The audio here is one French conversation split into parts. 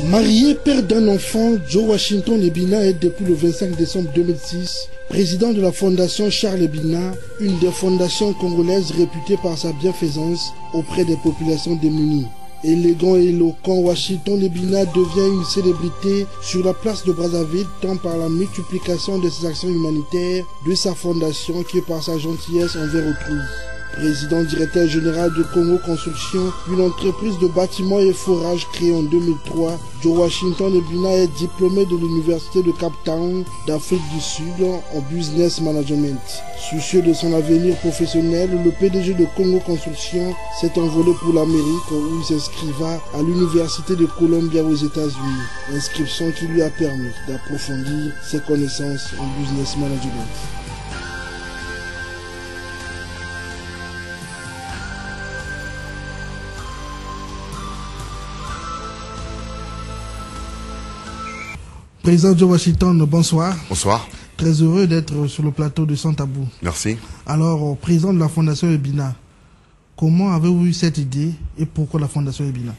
Marié, père d'un enfant, Joe Washington Ebina est depuis le 25 décembre 2006 président de la fondation Charles Ebina, une des fondations congolaises réputées par sa bienfaisance auprès des populations démunies. Élégant et éloquent, Washington Ebina devient une célébrité sur la place de Brazzaville tant par la multiplication de ses actions humanitaires de sa fondation que par sa gentillesse envers autrui. Président directeur général de Congo Construction, une entreprise de bâtiments et forages créée en 2003, Joe Washington Ebina est diplômé de l'université de Cape Town d'Afrique du Sud en business management. Soucieux de son avenir professionnel, le PDG de Congo Construction s'est envolé pour l'Amérique où il s'inscriva à l'université de Columbia aux États-Unis, inscription qui lui a permis d'approfondir ses connaissances en business management. Président Joe Washington, bonsoir. Bonsoir. Très heureux d'être sur le plateau de Sans Tabou. Merci. Alors, président de la Fondation Ebina, comment avez-vous eu cette idée et pourquoi la Fondation Ebina?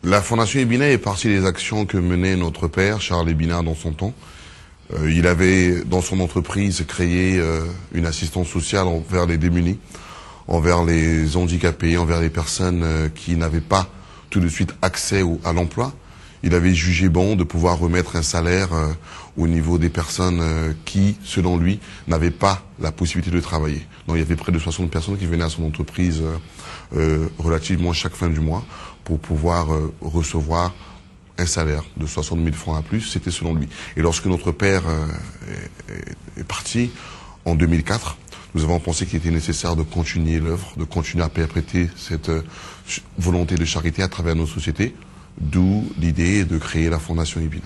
La Fondation Ebina est partie des actions que menait notre père, Charles Ebina, dans son temps. Il avait, dans son entreprise, créé une assistance sociale envers les démunis, envers les handicapés, envers les personnes qui n'avaient pas tout de suite accès à l'emploi. Il avait jugé bon de pouvoir remettre un salaire au niveau des personnes qui, selon lui, n'avaient pas la possibilité de travailler. Donc il y avait près de 60 personnes qui venaient à son entreprise relativement chaque fin du mois pour pouvoir recevoir un salaire de 60 000 francs à plus. C'était selon lui. Et lorsque notre père est parti en 2004, nous avons pensé qu'il était nécessaire de continuer l'œuvre, de continuer à perpétuer cette volonté de charité à travers nos sociétés. D'où l'idée de créer la Fondation Ebina.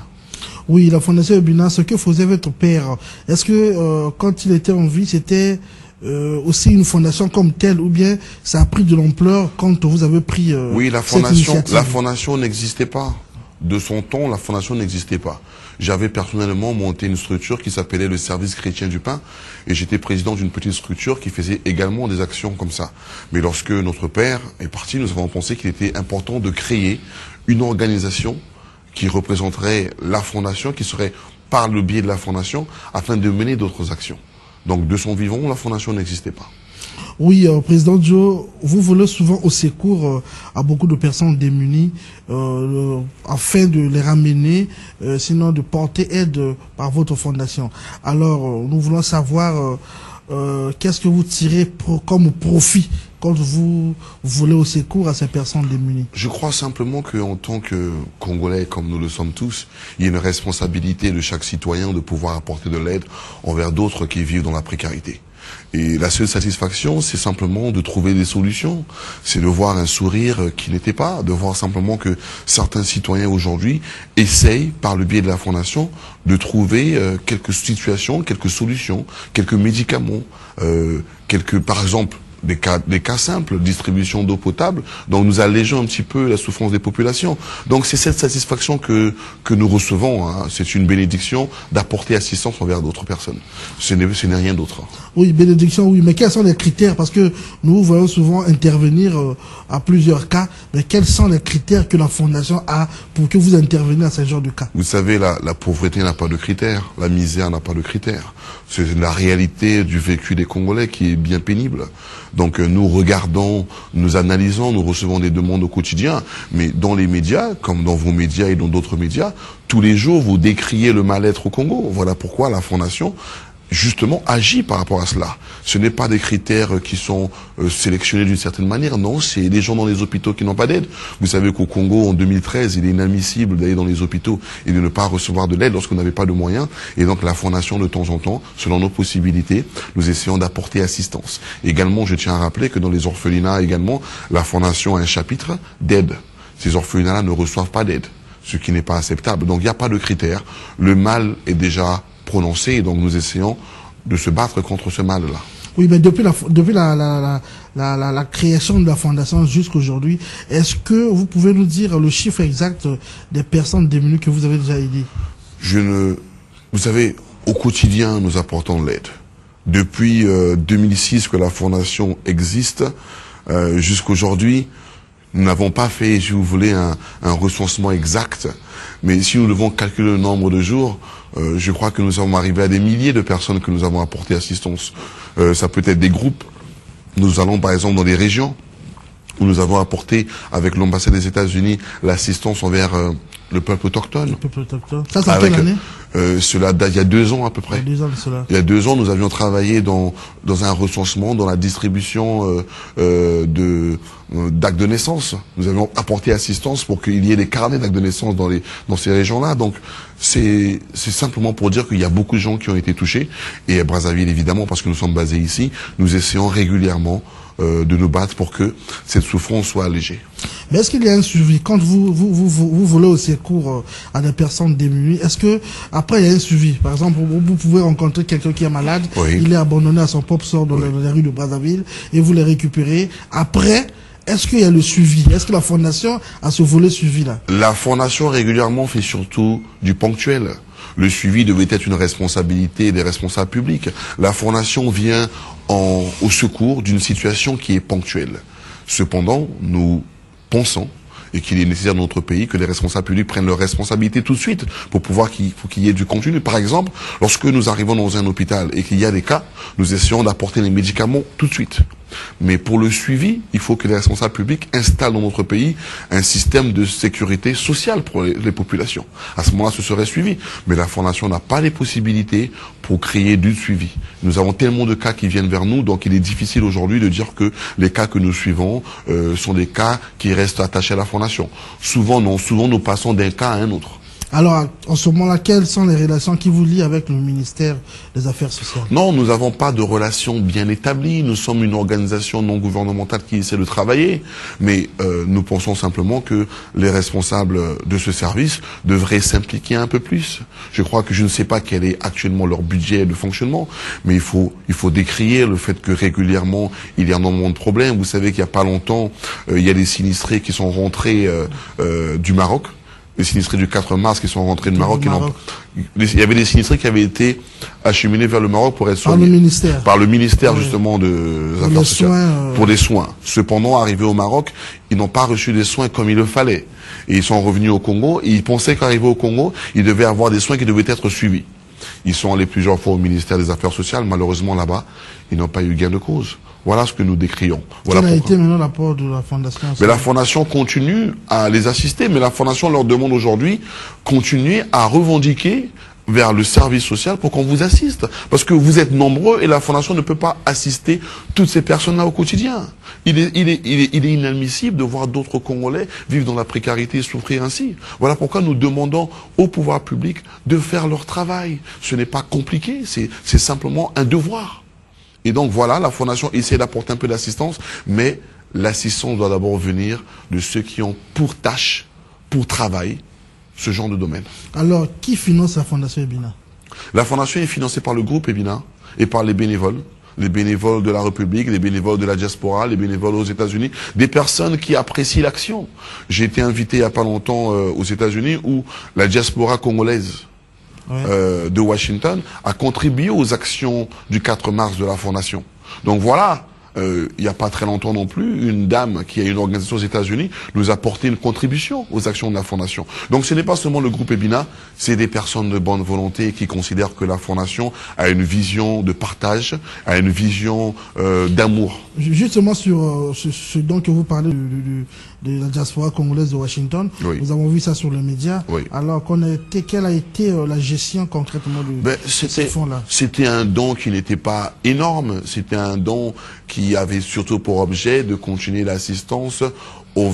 Oui, la Fondation Ebina, ce que faisait votre père, est-ce que quand il était en vie, c'était aussi une fondation comme telle, ou bien ça a pris de l'ampleur quand vous avez pris oui, la fondation n'existait pas. De son temps, la fondation n'existait pas. J'avais personnellement monté une structure qui s'appelait le Service chrétien du pain et j'étais président d'une petite structure qui faisait également des actions comme ça. Mais lorsque notre père est parti, nous avons pensé qu'il était important de créer une organisation qui représenterait la fondation, qui serait par le biais de la fondation, afin de mener d'autres actions. Donc de son vivant, la fondation n'existait pas. Oui, Président Joe, vous venez souvent au secours à beaucoup de personnes démunies afin de les ramener, sinon de porter aide par votre fondation. Alors, nous voulons savoir qu'est-ce que vous tirez comme profit quand vous voulez au secours à ces personnes démunies. Je crois simplement qu'en tant que Congolais, comme nous le sommes tous, il y a une responsabilité de chaque citoyen de pouvoir apporter de l'aide envers d'autres qui vivent dans la précarité. Et la seule satisfaction, c'est simplement de trouver des solutions. C'est de voir un sourire qui n'était pas, de voir simplement que certains citoyens aujourd'hui essayent, par le biais de la Fondation, de trouver quelques situations, quelques solutions, quelques médicaments, par exemple, des cas simples, distribution d'eau potable, donc nous allégeons un petit peu la souffrance des populations. Donc c'est cette satisfaction que nous recevons, hein. C'est une bénédiction d'apporter assistance envers d'autres personnes. Ce n'est rien d'autre. Oui, bénédiction, oui, mais quels sont les critères? Parce que nous voyons souvent intervenir à plusieurs cas, mais quels sont les critères que la Fondation a pour que vous interveniez à ce genre de cas? Vous savez, la pauvreté n'a pas de critères, la misère n'a pas de critères. C'est la réalité du vécu des Congolais qui est bien pénible. Donc nous regardons, nous analysons, nous recevons des demandes au quotidien, mais dans les médias, comme dans vos médias et dans d'autres médias, tous les jours vous décriez le mal-être au Congo. Voilà pourquoi la Fondation justement agit par rapport à cela. Ce n'est pas des critères qui sont sélectionnés d'une certaine manière, non, c'est les gens dans les hôpitaux qui n'ont pas d'aide. Vous savez qu'au Congo, en 2013, il est inadmissible d'aller dans les hôpitaux et de ne pas recevoir de l'aide lorsqu'on n'avait pas de moyens. Et donc la Fondation, de temps en temps, selon nos possibilités, nous essayons d'apporter assistance. Également, je tiens à rappeler que dans les orphelinats également, la Fondation a un chapitre d'aide. Ces orphelinats-là ne reçoivent pas d'aide, ce qui n'est pas acceptable. Donc il n'y a pas de critères. Le mal est déjà prononcé et donc nous essayons de se battre contre ce mal-là. Oui, mais depuis la création de la Fondation jusqu'aujourd'hui, est-ce que vous pouvez nous dire le chiffre exact des personnes démunies que vous avez déjà aidées? Vous savez, au quotidien, nous apportons de l'aide. Depuis 2006 que la Fondation existe, jusqu'aujourd'hui, Nous n'avons pas fait, si vous voulez, un recensement exact, mais si nous devons calculer le nombre de jours, je crois que nous sommes arrivés à des milliers de personnes que nous avons apporté assistance. Ça peut être des groupes. Nous allons par exemple dans des régions où nous avons apporté avec l'ambassade des États-Unis l'assistance envers le peuple autochtone. Le peuple autochtone. Ça, c'est en quelle année? Cela date il y a 2 ans à peu près. Il y a 2 ans de cela. Il y a 2 ans, nous avions travaillé dans un recensement, dans la distribution d'actes de naissance. Nous avions apporté assistance pour qu'il y ait des carnets d'actes de naissance dans ces régions-là. Donc, c'est simplement pour dire qu'il y a beaucoup de gens qui ont été touchés. Et à Brazzaville, évidemment, parce que nous sommes basés ici, nous essayons régulièrement de nous battre pour que cette souffrance soit allégée. Mais est-ce qu'il y a un suivi quand vous volez au secours à des personnes démunies? Est-ce que après il y a un suivi? Par exemple, vous pouvez rencontrer quelqu'un qui est malade, oui. Il est abandonné à son propre sort dans les rues de Brazzaville et vous les récupérez. Après, est-ce qu'il y a le suivi? Est-ce que la fondation a ce volet suivi là? La fondation régulièrement fait surtout du ponctuel. Le suivi devait être une responsabilité des responsables publics. La fondation vient au secours d'une situation qui est ponctuelle. Cependant, nous pensons et qu'il est nécessaire dans notre pays que les responsables publics prennent leurs responsabilités tout de suite pour pouvoir qu'il y ait du contenu. Par exemple, lorsque nous arrivons dans un hôpital et qu'il y a des cas, nous essayons d'apporter les médicaments tout de suite. Mais pour le suivi, il faut que les responsables publics installent dans notre pays un système de sécurité sociale pour les populations. À ce moment-là, ce serait suivi. Mais la Fondation n'a pas les possibilités pour créer du suivi. Nous avons tellement de cas qui viennent vers nous, donc il est difficile aujourd'hui de dire que les cas que nous suivons sont des cas qui restent attachés à la Fondation. Souvent, non. Souvent, nous passons d'un cas à un autre. Alors, en ce moment-là, quelles sont les relations qui vous lient avec le ministère des Affaires sociales? Non, nous n'avons pas de relations bien établies. Nous sommes une organisation non gouvernementale qui essaie de travailler. Mais nous pensons simplement que les responsables de ce service devraient s'impliquer un peu plus. Je crois que je ne sais pas quel est actuellement leur budget de fonctionnement, mais il faut décrier le fait que régulièrement, il y a énormément de problèmes. Vous savez qu'il n'y a pas longtemps, il y a des sinistrés qui sont rentrés du Maroc. Les sinistrés du 4 mars qui sont rentrés du Maroc. Il y avait des sinistrés qui avaient été acheminés vers le Maroc pour être soignés. Par le ministère oui. Justement des Affaires sociales. Pour des soins. Cependant, arrivés au Maroc, ils n'ont pas reçu des soins comme il le fallait. Et ils sont revenus au Congo et ils pensaient qu'arrivés au Congo, ils devaient avoir des soins qui devaient être suivis. Ils sont allés plusieurs fois au ministère des Affaires sociales. Malheureusement, là-bas, ils n'ont pas eu gain de cause. Voilà ce que nous décrions. Voilà quel a été maintenant l'apport de la Fondation? Mais la Fondation continue à les assister, mais la Fondation leur demande aujourd'hui continuer à revendiquer vers le service social pour qu'on vous assiste. Parce que vous êtes nombreux et la Fondation ne peut pas assister toutes ces personnes-là au quotidien. Il est inadmissible de voir d'autres Congolais vivre dans la précarité et souffrir ainsi. Voilà pourquoi nous demandons au pouvoir public de faire leur travail. Ce n'est pas compliqué, c'est simplement un devoir. Et donc voilà, la Fondation essaie d'apporter un peu d'assistance, mais l'assistance doit d'abord venir de ceux qui ont pour tâche, pour travail, ce genre de domaine. Alors, qui finance la Fondation Ebina? La Fondation est financée par le groupe Ebina et par les bénévoles de la République, les bénévoles de la diaspora, les bénévoles aux États-Unis, des personnes qui apprécient l'action. J'ai été invité il n'y a pas longtemps aux États-Unis où la diaspora congolaise de Washington a contribué aux actions du 4 mars de la Fondation. Donc voilà, il n'y a pas très longtemps non plus, une dame qui a une organisation aux États-Unis nous a apporté une contribution aux actions de la Fondation. Donc ce n'est pas seulement le groupe Ebina, c'est des personnes de bonne volonté qui considèrent que la Fondation a une vision de partage, a une vision d'amour. Justement sur ce dont que vous parlez de la diaspora congolaise de Washington, oui. Nous avons vu ça sur les médias. Oui. Alors, quelle a été la gestion concrètement de ce fonds-là? C'était un don qui n'était pas énorme. C'était un don qui avait surtout pour objet de continuer l'assistance aux